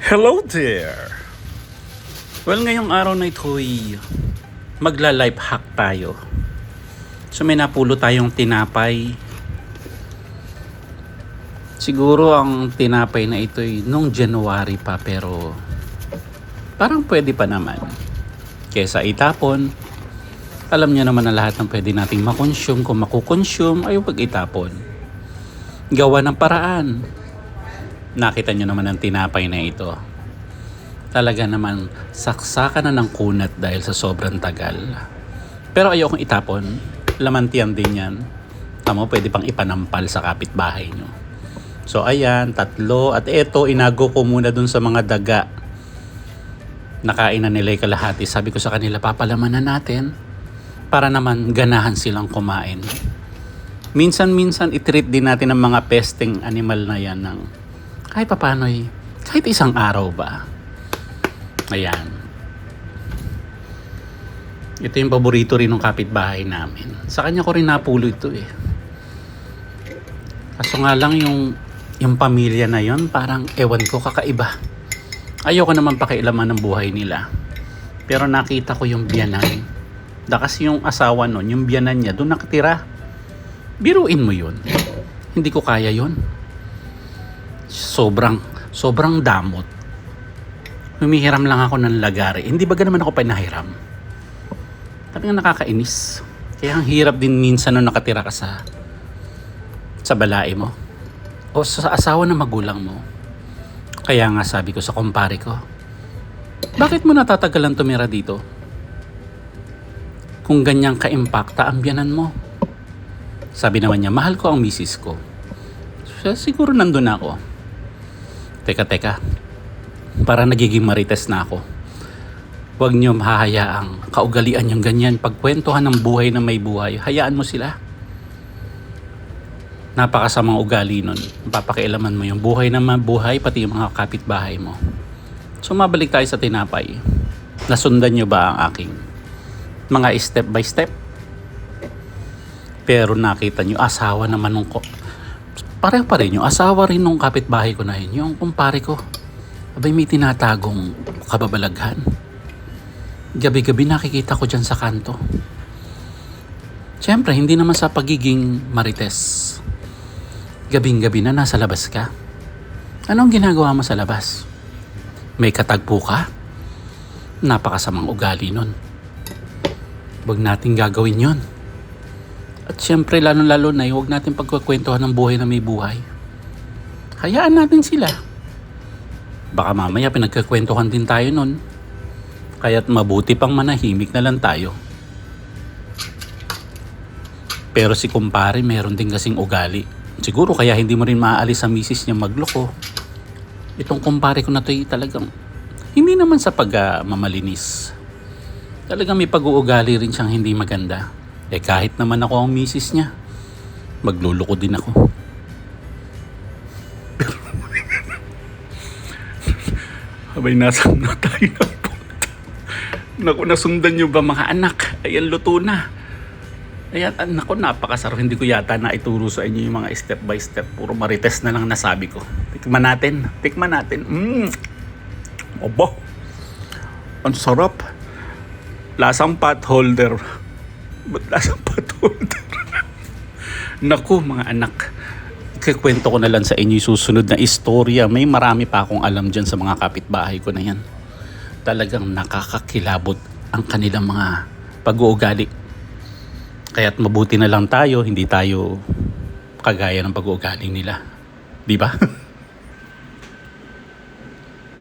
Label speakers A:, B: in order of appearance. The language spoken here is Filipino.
A: Hello there! Well, ngayong araw na ito'y magla-life hack tayo. So may napulo tayong tinapay. Siguro ang tinapay na ito'y nung January pa, pero parang pwede pa naman. Kesa itapon, alam niyo naman na lahat ng pwede nating makonsume. Kung makukonsume, ay huwag itapon. Gawa ng paraan. Nakita nyo naman ang tinapay na ito. Talaga naman, saksakan na ng kunat dahil sa sobrang tagal. Pero ayokong itapon. Lamantian din yan. Tama, pwede pang ipanampal sa kapitbahay nyo. So ayan, 3. At eto, inago ko muna dun sa mga daga. Nakain na nila yung kalahati. Sabi ko sa kanila, papalaman na natin para naman ganahan silang kumain. Minsan-minsan, itreat din natin ang mga pesting animal na yan ng kahit papano'y, kahit isang araw ba. Ayan. Ito yung paborito rin ng kapitbahay namin. Sa kanya ko rin napulo ito eh. Kaso nga lang yung pamilya na yon, parang ewan ko, kakaiba. Ayoko naman pakialaman ng buhay nila. Pero nakita ko yung biyanan. Kasi yung asawa nun, yung biyanan niya, doon nakatira. Biruin mo yun. Hindi ko kaya yun. Sobrang damot. Humihiram lang ako ng lagari. Hindi ba naman ako pinahiram? Talagang nakakainis. Kaya ang hirap din minsan nung nakatira ka sa balai mo o sa asawa ng magulang mo. Kaya nga sabi ko sa kumpare ko, bakit mo natatagalan tumira dito? Kung ganyang ka-impacta ang biyanan mo. Sabi naman niya, mahal ko ang misis ko. Siguro nandun ako. Teka. Para nagiging marites na ako. Huwag niyo mahahayaang kaugalian yung ganyan. Pagkwentuhan ng buhay na may buhay, hayaan mo sila. Napakasamang ugali nun. Papakialaman mo yung buhay na mabuhay, pati yung mga kapitbahay mo. So mabalik tayo sa tinapay. Nasundan niyo ba ang aking mga step by step? Pero nakita niyo, asawa naman nung pareho pa rin yung asawa rin nung kapitbahay ko na yun. Yung kumpare ko, abay may tinatagong kababalaghan. Gabi-gabi nakikita ko dyan sa kanto. Siyempre, hindi naman sa pagiging marites. Gabing-gabi na nasa labas ka. Anong ginagawa mo sa labas? May katagpo ka? Napakasamang ugali nun. Huwag natin gagawin yon. At siyempre, lalo-lalo na, huwag natin pagkukwentuhan ng buhay na may buhay. Hayaan natin sila. Baka mamaya pinagkukwentuhan din tayo nun. Kaya't mabuti pang manahimik na lang tayo. Pero si kumpare, meron din kasing ugali. Siguro kaya hindi mo rin maaalis sa misis niya magloko. Itong kumpare ko na to'y talagang, hindi naman sa pagmamalinis. Talagang may pag-uugali rin siyang hindi maganda. Kahit naman ako ang misis niya, magluloko din ako. Abay, nasan na tayo na po? Naku, nasundan niyo ba mga anak? Ayan, luto na. Ayan, naku, napakasarap. Hindi ko yata na ituro sa inyo yung mga step by step. Puro marites na lang nasabi ko. Tikman natin. Obo, ang sarap. Lasang pot holder. Ba't lasang pot holder? Naku, mga anak. Kikwento ko na lang sa inyo yung susunod na istorya. May marami pa akong alam dyan sa mga kapitbahay ko na yan. Talagang nakakakilabot ang kanilang mga pag-uugali. Kaya't mabuti na lang tayo, hindi tayo kagaya ng pag-uugali nila. Di ba?